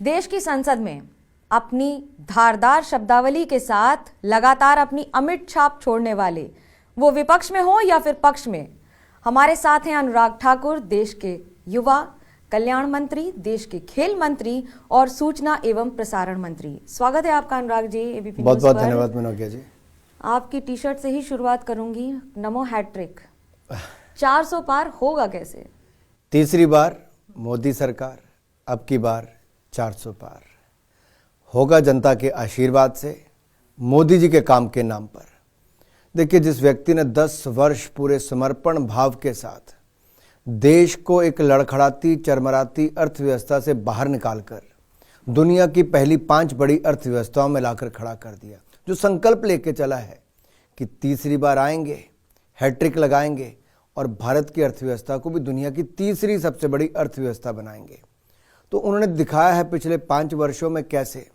देश की संसद में अपनी धारदार शब्दावली के साथ लगातार अपनी अमिट छाप छोड़ने वाले, वो विपक्ष में हो या फिर पक्ष में, हमारे साथ हैं अनुराग ठाकुर, देश के युवा कल्याण मंत्री, देश के खेल मंत्री और सूचना एवं प्रसारण मंत्री। स्वागत है आपका अनुराग जी एबीपी न्यूज़ पर। बहुत बहुत धन्यवाद मनोज्ञा जी। आपकी टी शर्ट से ही शुरुआत करूंगी। नमो हैट्रिक 400 पार होगा कैसे? तीसरी बार मोदी सरकार, अब की बार 400 पार होगा जनता के आशीर्वाद से, मोदी जी के काम के नाम पर। देखिए, जिस व्यक्ति ने 10 वर्ष पूरे समर्पण भाव के साथ देश को एक लड़खड़ाती चरमराती अर्थव्यवस्था से बाहर निकालकर दुनिया की पहली 5 बड़ी अर्थव्यवस्थाओं में लाकर खड़ा कर दिया, जो संकल्प लेके चला है कि तीसरी बार आएंगे, हैट्रिक लगाएंगे और भारत की अर्थव्यवस्था को भी दुनिया की तीसरी सबसे बड़ी अर्थव्यवस्था बनाएंगे, तो उन्होंने दिखाया है पिछले 5 वर्षों में कैसे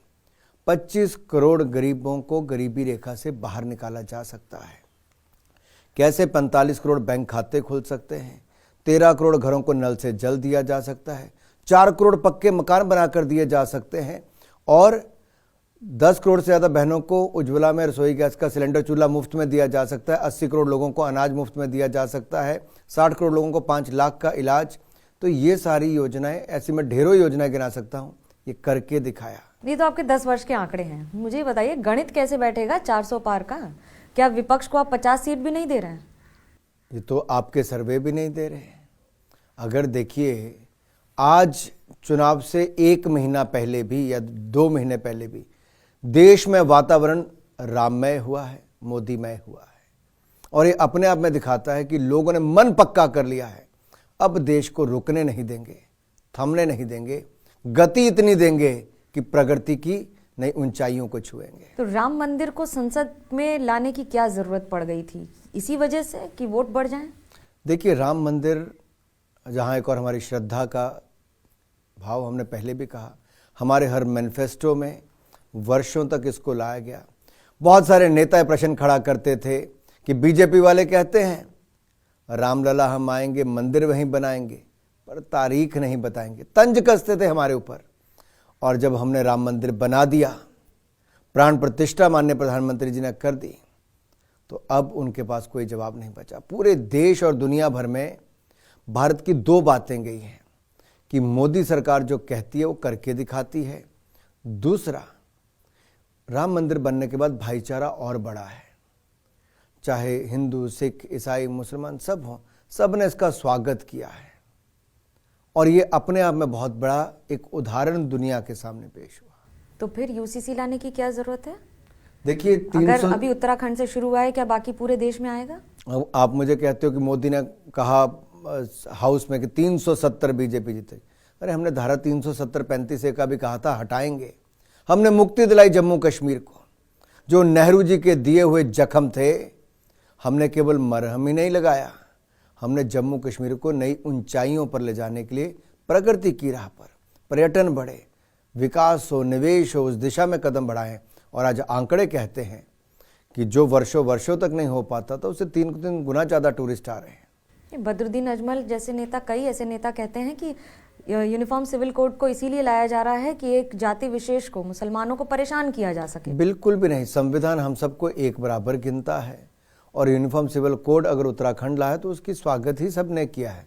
25 करोड़ गरीबों को गरीबी रेखा से बाहर निकाला जा सकता है, कैसे 45 करोड़ बैंक खाते खुल सकते हैं, 13 करोड़ घरों को नल से जल दिया जा सकता है, 4 करोड़ पक्के मकान बनाकर दिए जा सकते हैं और 10 करोड़ से ज़्यादा बहनों को उज्ज्वला में रसोई गैस का सिलेंडर चूल्हा मुफ्त में दिया जा सकता है, 80 करोड़ लोगों को अनाज मुफ्त में दिया जा सकता है, 60 करोड़ लोगों को 5 लाख का इलाज। तो ये सारी योजनाएं, ऐसी मैं ढेरों योजनाएं गिना सकता हूँ, ये करके दिखाया। ये तो आपके 10 वर्ष के आंकड़े हैं। मुझे बताइए, गणित कैसे बैठेगा 400 पार का? क्या विपक्ष को आप 50 सीट भी नहीं दे रहे हैं? ये तो आपके सर्वे भी नहीं दे रहे हैं। अगर देखिए, आज चुनाव से 1 महीना पहले भी या 2 महीने पहले भी देश में वातावरण राममय हुआ है, मोदीमय हुआ है, और ये अपने आप में दिखाता है कि लोगों ने मन पक्का कर लिया है, अब देश को रुकने नहीं देंगे, थमने नहीं देंगे, गति इतनी देंगे कि प्रगति की नई ऊंचाइयों को छुएंगे। तो राम मंदिर को संसद में लाने की क्या जरूरत पड़ गई थी? इसी वजह से कि वोट बढ़ जाएं? देखिए, राम मंदिर जहाँ एक और हमारी श्रद्धा का भाव, हमने पहले भी कहा, हमारे हर मैनिफेस्टो में वर्षों तक इसको लाया गया। बहुत सारे नेता प्रश्न खड़ा करते थे कि बीजेपी वाले कहते हैं रामलला हम आएंगे, मंदिर वहीं बनाएंगे, पर तारीख नहीं बताएंगे, तंज कसते थे हमारे ऊपर। और जब हमने राम मंदिर बना दिया, प्राण प्रतिष्ठा माननीय प्रधानमंत्री जी ने कर दी, तो अब उनके पास कोई जवाब नहीं बचा। पूरे देश और दुनिया भर में भारत की 2 बातें गई हैं कि मोदी सरकार जो कहती है वो करके दिखाती है, दूसरा राम मंदिर बनने के बाद भाईचारा और बड़ा है, चाहे हिंदू, सिख, ईसाई, मुसलमान सब हों, सब ने इसका स्वागत किया है और ये अपने आप में बहुत बड़ा एक उदाहरण दुनिया के सामने पेश हुआ। तो फिर यूसीसी लाने की क्या जरूरत है? देखिए, अगर अभी उत्तराखंड से शुरू हुआ है, क्या बाकी पूरे देश में आएगा? आप मुझे कहते हो कि मोदी ने कहा हाउस में कि 370 बीजेपी जीते। अरे, हमने धारा 370-35 का भी कहा था हटाएंगे। हमने मुक्ति दिलाई जम्मू कश्मीर को, जो नेहरू जी के दिए हुए जख्म थे, हमने केवल मरहम ही नहीं लगाया, हमने जम्मू कश्मीर को नई ऊंचाइयों पर ले जाने के लिए प्रगति की राह पर, पर्यटन बढ़े, विकास हो, निवेश हो, उस दिशा में कदम बढ़ाएं। और आज आंकड़े कहते हैं कि जो वर्षों वर्षों तक नहीं हो पाता था, उससे 3 गुना ज़्यादा टूरिस्ट आ रहे हैं। बदरुद्दीन अजमल जैसे नेता, कई ऐसे नेता कहते हैं कि यूनिफॉर्म सिविल कोड को इसीलिए लाया जा रहा है कि एक जाति विशेष को, मुसलमानों को परेशान किया जा सके। बिल्कुल भी नहीं, संविधान हम सबको एक बराबर गिनता है और यूनिफॉर्म सिविल कोड अगर उत्तराखंड लाया तो उसकी स्वागत ही सबने किया है,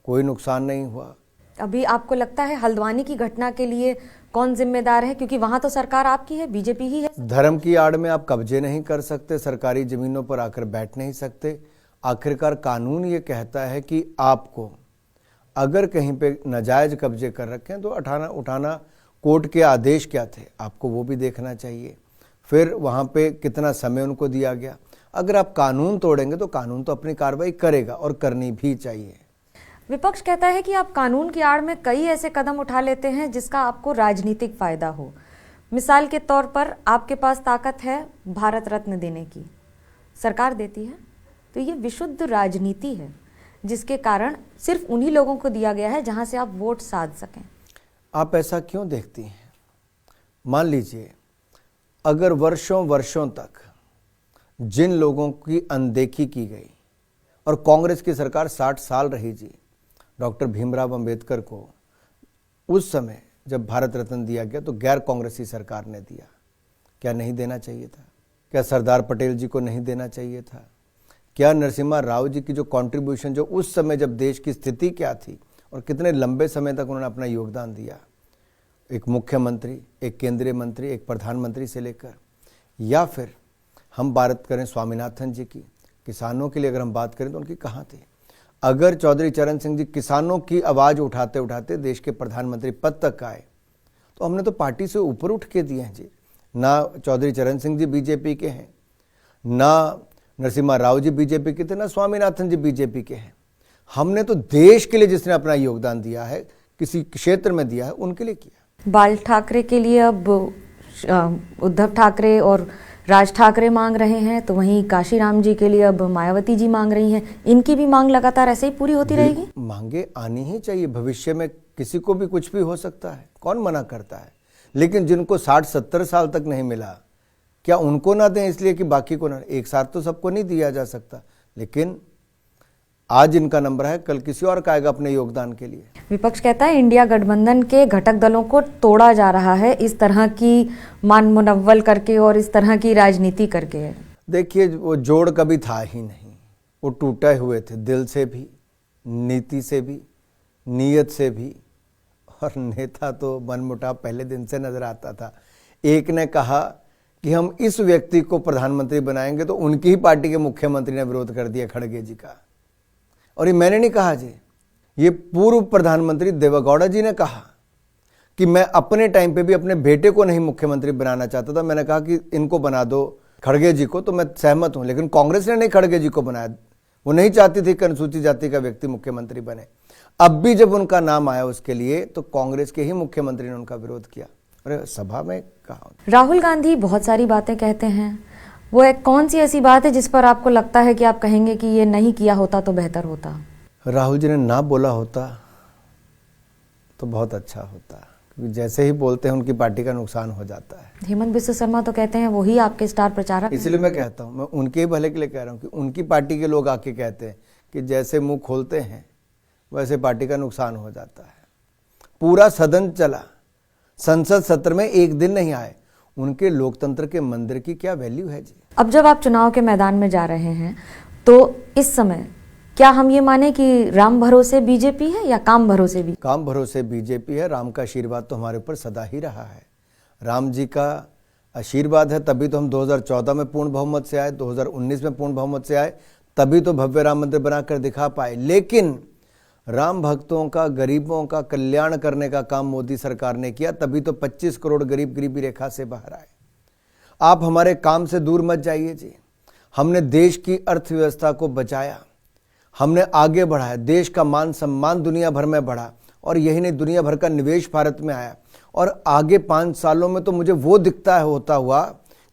कोई नुकसान नहीं हुआ। अभी आपको लगता है हल्द्वानी की घटना के लिए कौन जिम्मेदार है? क्योंकि वहां तो सरकार आपकी है, बीजेपी ही है। धर्म की आड़ में आप कब्जे नहीं कर सकते, सरकारी जमीनों पर आकर बैठ नहीं सकते। आखिरकार कानून ये कहता है कि आपको अगर कहीं पे नाजायज कब्जे कर रखे हैं तो उठाना कोर्ट के आदेश क्या थे, आपको वो भी देखना चाहिए। फिर वहाँ पे कितना समय उनको दिया गया। अगर आप कानून तोड़ेंगे तो कानून तो अपनी कार्रवाई करेगा और करनी भी चाहिए। विपक्ष कहता है कि आप कानून की आड़ में कई ऐसे कदम उठा लेते हैं जिसका आपको राजनीतिक फायदा हो। मिसाल के तौर पर आपके पास ताकत है भारत रत्न देने की, सरकार देती है, तो ये विशुद्ध राजनीति है जिसके कारण सिर्फ उन्हीं लोगों को दिया गया है जहां से आप वोट साध सकें। आप ऐसा क्यों देखती हैं? मान लीजिए, अगर वर्षों वर्षों तक जिन लोगों की अनदेखी की गई और कांग्रेस की सरकार 60 साल रही जी, डॉक्टर भीमराव अंबेडकर को उस समय जब भारत रत्न दिया गया तो गैर कांग्रेसी सरकार ने दिया। क्या नहीं देना चाहिए था? क्या सरदार पटेल जी को नहीं देना चाहिए था? क्या नरसिम्हा राव जी की जो कंट्रीब्यूशन, जो उस समय जब देश की स्थिति क्या थी और कितने लंबे समय तक उन्होंने अपना योगदान दिया, एक मुख्यमंत्री, एक केंद्रीय मंत्री, एक प्रधानमंत्री से लेकर, या फिर हम बात करें स्वामीनाथन जी की, किसानों के लिए अगर हम बात करें तो उनकी कहाँ थी? अगर चौधरी चरण सिंह जी किसानों की आवाज़ उठाते उठाते देश के प्रधानमंत्री पद तक आए तो हमने तो पार्टी से ऊपर उठ के दिए हैं जी। ना चौधरी चरण सिंह जी बीजेपी के हैं, ना नरसिम्हा राव जी बीजेपी के थे, ना स्वामीनाथन जी बीजेपी के हैं। हमने तो देश के लिए जिसने अपना योगदान दिया है, किसी क्षेत्र में दिया है, उनके लिए किया। बाल ठाकरे के लिए अब उद्धव ठाकरे और राज ठाकरे मांग रहे हैं, तो वहीं काशीराम जी के लिए अब मायावती जी मांग रही हैं। इनकी भी मांग लगातार ऐसे ही पूरी होती रहेगी? मांगे आनी ही चाहिए। भविष्य में किसी को भी कुछ भी हो सकता है, कौन मना करता है? लेकिन जिनको 60-70 साल तक नहीं मिला, क्या उनको ना दें इसलिए कि बाकी को ना? एक साथ तो सबको नहीं दिया जा सकता, लेकिन आज इनका नंबर है, कल किसी और का आएगा अपने योगदान के लिए। विपक्ष कहता है इंडिया गठबंधन के घटक दलों को तोड़ा जा रहा है, इस तरह की मान मुनव्वल करके और इस तरह की राजनीति करके। देखिए, वो जोड़ कभी था ही नहीं, वो टूटे हुए थे, दिल से भी, नीति से भी, नीयत से भी। और नेता तो मनमुटाव पहले दिन से नजर आता था। एक ने कहा कि हम इस व्यक्ति को प्रधानमंत्री बनाएंगे तो उनकी ही पार्टी के मुख्यमंत्री ने विरोध कर दिया, खड़गे जी का। और ये मैंने नहीं कहा जी, ये पूर्व प्रधानमंत्री देवेगौड़ा जी ने कहा कि मैं अपने टाइम पे भी अपने बेटे को नहीं मुख्यमंत्री बनाना चाहता था। मैंने कहा कि इनको बना दो, खड़गे जी को, तो मैं सहमत हूं, लेकिन कांग्रेस ने नहीं खड़गे जी को बनाया। वो नहीं चाहती थी कि अनुसूचित जाति का व्यक्ति मुख्यमंत्री बने। अब भी जब उनका नाम आया उसके लिए, तो कांग्रेस के ही मुख्यमंत्री ने उनका विरोध किया। अरे सभा में कहा। राहुल गांधी बहुत सारी बातें कहते हैं, वो एक कौन सी ऐसी बात है जिस पर आपको लगता है कि आप कहेंगे कि ये नहीं किया होता तो बेहतर होता? राहुल जी ने ना बोला होता तो बहुत अच्छा होता, क्योंकि जैसे ही बोलते हैं उनकी पार्टी का नुकसान हो जाता है। हेमंत बिस्वा शर्मा तो कहते हैं वही आपके स्टार प्रचारक। इसलिए मैं कहता हूँ, मैं उनके ही भले के लिए कह रहा हूँ कि उनकी पार्टी के लोग आके कहते हैं कि जैसे मुंह खोलते हैं वैसे पार्टी का नुकसान हो जाता है। पूरा सदन चला, संसद सत्र में एक दिन नहीं आए, उनके लोकतंत्र के मंदिर की क्या वैल्यू है जी? अब जब आप चुनाव के मैदान में जा रहे हैं तो इस समय क्या हम ये माने कि राम भरोसे बीजेपी है या काम भरोसे भी? काम भरोसे बीजेपी है। राम का आशीर्वाद तो हमारे ऊपर सदा ही रहा है। राम जी का आशीर्वाद है, तभी तो हम 2014 में पूर्ण बहुमत से आए, 2019 में पूर्ण बहुमत से आए, तभी तो भव्य राम मंदिर बनाकर दिखा पाए। लेकिन राम भक्तों का, गरीबों का कल्याण करने का काम मोदी सरकार ने किया, तभी तो 25 करोड़ गरीब गरीबी रेखा से बाहर आए। आप हमारे काम से दूर मत जाइए जी। हमने देश की अर्थव्यवस्था को बचाया, हमने आगे बढ़ाया, देश का मान सम्मान दुनिया भर में बढ़ा, और यही नहीं, दुनिया भर का निवेश भारत में आया। और आगे 5 सालों में तो मुझे वो दिखता है होता हुआ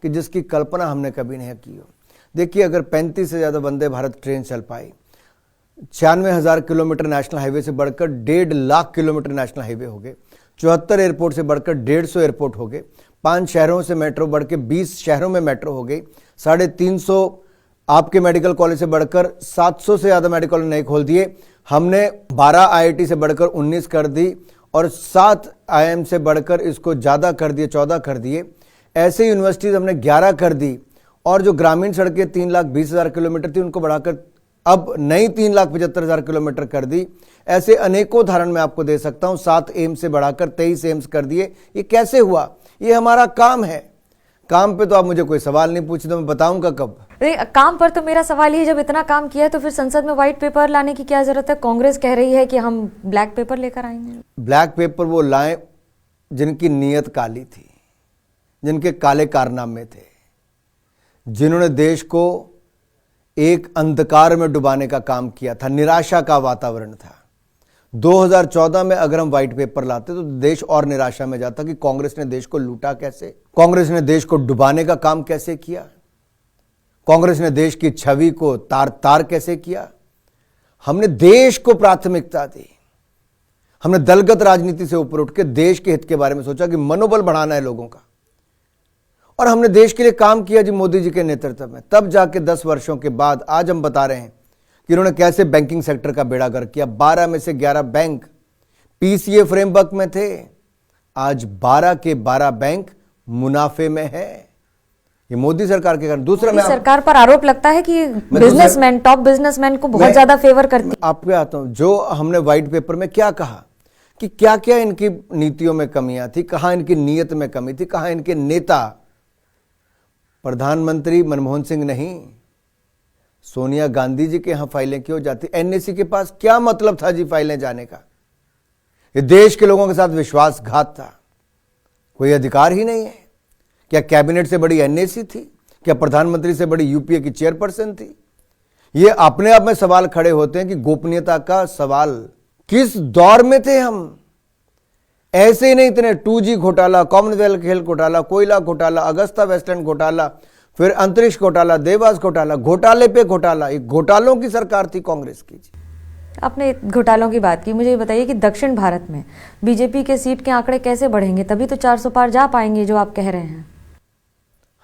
कि जिसकी कल्पना हमने कभी नहीं की हो। देखिए, अगर 35 से ज़्यादा वंदे भारत ट्रेन चल पाई, 96,000 किलोमीटर नेशनल हाईवे से बढ़कर 1.5 लाख किलोमीटर नेशनल हाईवे हो गए, 74 एयरपोर्ट से बढ़कर 150 एयरपोर्ट हो गए, 5 शहरों से मेट्रो बढ़ के 20 शहरों में मेट्रो हो गई, 350 आपके मेडिकल कॉलेज से बढ़कर 700 से ज़्यादा मेडिकल कॉलेज नए खोल दिए, हमने 12 IIT से बढ़कर 19 कर दी, और 7 IIM से बढ़कर इसको ज़्यादा कर दिए, 14 कर दिए। ऐसे यूनिवर्सिटीज़ हमने 11 कर दी, और जो ग्रामीण सड़कें 3,20,000 किलोमीटर थी उनको बढ़ाकर अब नई 3,75,000 किलोमीटर कर दी। ऐसे अनेकों उदाहरण मैं आपको दे सकता हूं। 7 एम्स से बढ़ाकर 23 एम्स कर दिए। ये कैसे हुआ? ये हमारा काम है। काम पे तो आप मुझे कोई सवाल नहीं पूछते, तो मैं बताऊंगा कब? काम पर तो मेरा सवाल ये, जब इतना काम किया है तो फिर संसद में व्हाइट पेपर लाने की क्या जरूरत है? कांग्रेस कह रही है कि हम ब्लैक पेपर लेकर आएंगे। ब्लैक पेपर वो लाएं जिनकी नीयत काली थी, जिनके काले कारनामे थे, जिन्होंने देश को एक अंधकार में डुबाने का काम किया था, निराशा का वातावरण था। 2014 में अगर हम व्हाइट पेपर लाते तो देश और निराशा में जाता कि कांग्रेस ने देश को लूटा कैसे, कांग्रेस ने देश को डुबाने का काम कैसे किया, कांग्रेस ने देश की छवि को तार तार कैसे किया। हमने देश को प्राथमिकता दी, हमने दलगत राजनीति से ऊपर उठ के देश के हित के बारे में सोचा कि मनोबल बढ़ाना है लोगों का, और हमने देश के लिए काम किया जी मोदी जी के नेतृत्व में। तब जाके 10 वर्षों के बाद आज हम बता रहे हैं कि उन्होंने कैसे बैंकिंग सेक्टर का बेड़ा गर्क किया। 12 में से 11 बैंक PCA फ्रेमवर्क में थे, आज 12 के 12 बैंक मुनाफे में है। ये मोदी सरकार के कारण। दूसरा, मैं सरकार पर आरोप लगता है कि बिजनेसमैन, टॉप बिजनेसमैन को बहुत ज्यादा फेवर करती है। आपको आता हूं, जो हमने व्हाइट पेपर में क्या कहा कि क्या क्या इनकी नीतियों में कमियां थी, कहां इनकी नीयत में कमी थी, कहां इनके नेता। प्रधानमंत्री मनमोहन सिंह नहीं, सोनिया गांधी जी के यहां फाइलें क्यों जाती? एनएसी के पास क्या मतलब था जी फाइलें जाने का? ये देश के लोगों के साथ विश्वासघात था, कोई अधिकार ही नहीं है। क्या कैबिनेट से बड़ी एनएसी थी? क्या प्रधानमंत्री से बड़ी यूपीए की चेयरपर्सन थी? ये अपने आप में सवाल खड़े होते हैं कि गोपनीयता का सवाल किस दौर में थे हम? ऐसे ही नहीं इतने 2G घोटाला, कॉमनवेल्थ खेल घोटाला, कोयला घोटाला, अगस्ता वेस्टलैंड घोटाला, फिर अंतरिक्ष घोटाला, देवास घोटाला, घोटाले पे घोटाला। एक घोटालों की सरकार थी कांग्रेस की। आपने घोटालों की बात की, मुझे ये बताइए कि दक्षिण भारत में बीजेपी के सीट के आंकड़े कैसे बढ़ेंगे? तभी तो 400 पार जा पाएंगे जो आप कह रहे हैं।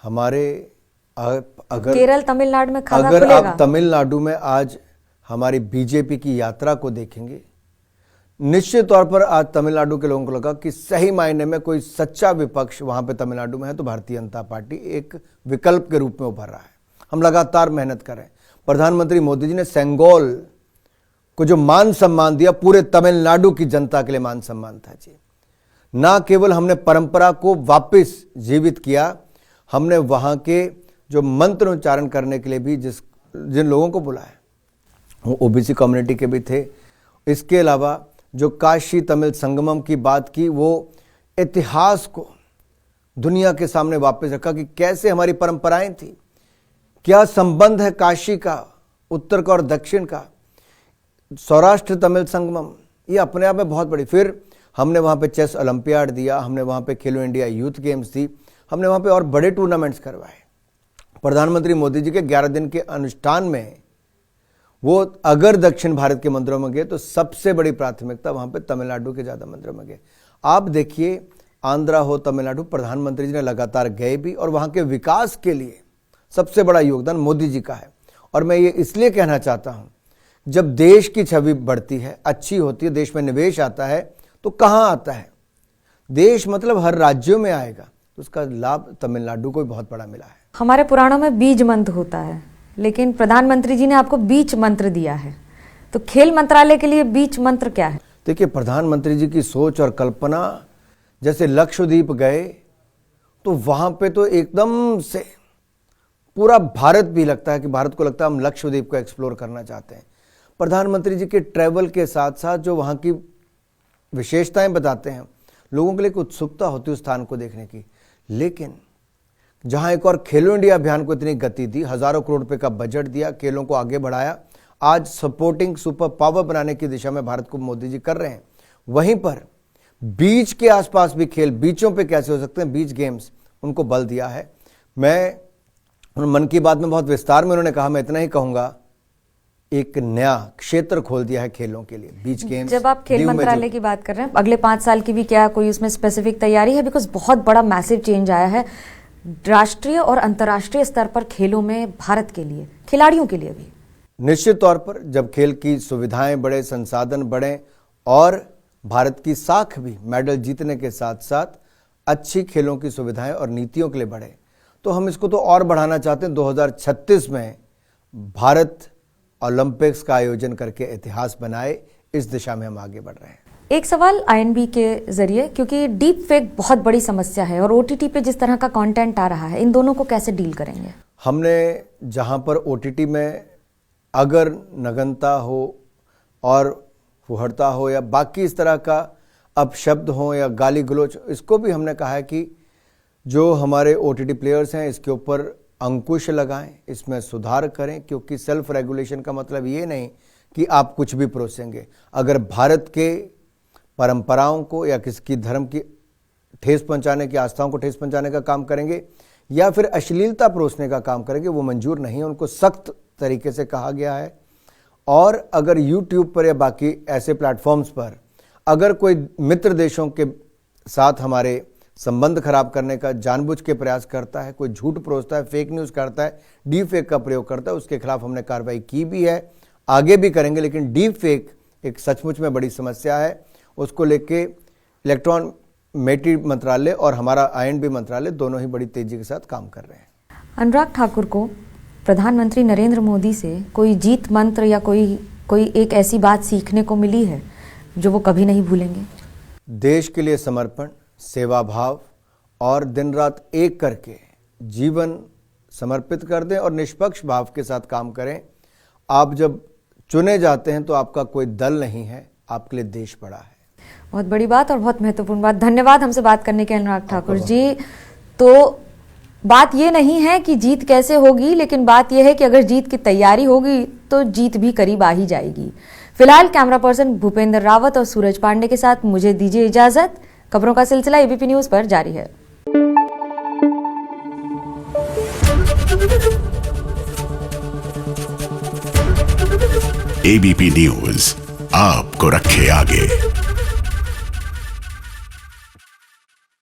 हमारे अगर केरल, तमिलनाडु में खाता अगर खुलेगा। आप तमिलनाडु में आज हमारी बीजेपी की यात्रा को देखेंगे, निश्चित तौर पर आज तमिलनाडु के लोगों को लगा कि सही मायने में कोई सच्चा विपक्ष वहां पे तमिलनाडु में है तो भारतीय जनता पार्टी एक विकल्प के रूप में उभर रहा है। हम लगातार मेहनत कर रहे हैं। प्रधानमंत्री मोदी जी ने सेंगोल को जो मान सम्मान दिया, पूरे तमिलनाडु की जनता के लिए मान सम्मान था जी। ना केवल हमने परंपरा को वापस जीवित किया, हमने वहां के जो मंत्र उच्चारण करने के लिए भी जिन लोगों को बुलाया वो ओबीसी कम्युनिटी के भी थे। इसके अलावा जो काशी तमिल संगमम की बात की, वो इतिहास को दुनिया के सामने वापस रखा कि कैसे हमारी परंपराएं थी, क्या संबंध है काशी का, उत्तर का और दक्षिण का, सौराष्ट्र तमिल संगमम, ये अपने आप में बहुत बड़ी। फिर हमने वहाँ पे चेस ओलंपियाड दिया, हमने वहाँ पे खेलो इंडिया यूथ गेम्स दी, हमने वहाँ पे और बड़े टूर्नामेंट्स करवाए। प्रधानमंत्री मोदी जी के 11 दिन के अनुष्ठान में वो अगर दक्षिण भारत के मंदिरों में गए तो सबसे बड़ी प्राथमिकता वहाँ पे तमिलनाडु के ज़्यादा मंदिरों में गए। आप देखिए, आंध्रा हो, तमिलनाडु, प्रधानमंत्री जी ने लगातार गए भी और वहाँ के विकास के लिए सबसे बड़ा योगदान मोदी जी का है। और मैं ये इसलिए कहना चाहता हूँ, जब देश की छवि बढ़ती है, अच्छी होती है, देश में निवेश आता है, तो कहाँ आता है? देश मतलब हर राज्यों में आएगा। तो उसका लाभ तमिलनाडु को भी बहुत बड़ा मिला है। हमारे पुराणों में बीज मंत्र होता है, लेकिन प्रधानमंत्री जी ने आपको बीच मंत्र दिया है, तो खेल मंत्रालय के लिए बीच मंत्र क्या है? देखिए, प्रधानमंत्री जी की सोच और कल्पना, जैसे लक्षद्वीप गए तो वहां पे तो एकदम से पूरा भारत भी लगता है कि भारत को लगता है हम लक्षद्वीप को एक्सप्लोर करना चाहते हैं। प्रधानमंत्री जी के ट्रैवल के साथ साथ जो वहाँ की विशेषताएं बताते हैं, लोगों के लिए एक उत्सुकता होती है उस स्थान को देखने की। लेकिन जहां एक और खेलो इंडिया अभियान को इतनी गति दी, हजारों करोड़ रुपए का बजट दिया, खेलों को आगे बढ़ाया, आज सपोर्टिंग सुपर पावर बनाने की दिशा में भारत को मोदी जी कर रहे हैं। वहीं पर बीच के आसपास भी खेल, बीचों पे कैसे हो सकते हैं, बीच गेम्स, उनको बल दिया है। मैं मन की बात में बहुत विस्तार में उन्होंने कहा, मैं इतना ही कहूंगा, एक नया क्षेत्र खोल दिया है खेलों के लिए, बीच गेम्स। जब आप खेल मंत्रालय की बात कर रहे हैं, अगले 5 साल की भी क्या कोई उसमें स्पेसिफिक तैयारी है? बिकॉज बहुत बड़ा मैसिव चेंज आया है राष्ट्रीय और अंतर्राष्ट्रीय स्तर पर खेलों में, भारत के लिए, खिलाड़ियों के लिए भी। निश्चित तौर पर जब खेल की सुविधाएं बढ़े, संसाधन बढ़े और भारत की साख भी मेडल जीतने के साथ साथ अच्छी खेलों की सुविधाएं और नीतियों के लिए बढ़े, तो हम इसको तो और बढ़ाना चाहते हैं। 2036 में भारत ओलंपिक्स का आयोजन करके इतिहास बनाए, इस दिशा में हम आगे बढ़ रहे हैं। एक सवाल आईएनबी के जरिए, क्योंकि डीप फेक बहुत बड़ी समस्या है और ओटीटी पे जिस तरह का कंटेंट आ रहा है, इन दोनों को कैसे डील करेंगे? हमने जहां पर ओटीटी में अगर नग्नता हो और फुहड़ता हो या बाकी इस तरह का अपशब्द हो या गाली गलौज, इसको भी हमने कहा है कि जो हमारे ओटीटी प्लेयर्स हैं इसके ऊपर अंकुश लगाएं, इसमें सुधार करें। क्योंकि सेल्फ रेगुलेशन का मतलब ये नहीं कि आप कुछ भी परोसेंगे। अगर भारत के परंपराओं को या किसी धर्म की ठेस पहुंचाने की, आस्थाओं को ठेस पहुंचाने का काम करेंगे या फिर अश्लीलता परोसने का काम करेंगे, वो मंजूर नहीं है, उनको सख्त तरीके से कहा गया है। और अगर यूट्यूब पर या बाकी ऐसे प्लेटफॉर्म्स पर अगर कोई मित्र देशों के साथ हमारे संबंध खराब करने का जानबूझ के प्रयास करता है, कोई झूठ परोसता है, फेक न्यूज़ करता है, डीप फेक का प्रयोग करता है, उसके खिलाफ हमने कार्रवाई की भी है, आगे भी करेंगे। लेकिन डीप फेक एक सचमुच में बड़ी समस्या है, उसको लेके इलेक्ट्रॉन मेटी मंत्रालय और हमारा INB मंत्रालय दोनों ही बड़ी तेजी के साथ काम कर रहे हैं। अनुराग ठाकुर को प्रधानमंत्री नरेंद्र मोदी से कोई जीत मंत्र या कोई एक ऐसी बात सीखने को मिली है जो वो कभी नहीं भूलेंगे? देश के लिए समर्पण, सेवा भाव और दिन रात एक करके जीवन समर्पित कर दें और निष्पक्ष भाव के साथ काम करें। आप जब चुने जाते हैं तो आपका कोई दल नहीं है, आपके लिए देश बड़ा है। बहुत बड़ी बात और बहुत महत्वपूर्ण बात। धन्यवाद हमसे बात करने के अनुराग ठाकुर जी। तो बात ये नहीं है कि जीत कैसे होगी, लेकिन बात यह है कि अगर जीत की तैयारी होगी तो जीत भी करीब आ ही जाएगी। फिलहाल कैमरा पर्सन भूपेंद्र रावत और सूरज पांडे के साथ मुझे दीजिए इजाजत। खबरों का सिलसिला ABP न्यूज पर जारी है। ABP न्यूज आपको रखे आगे।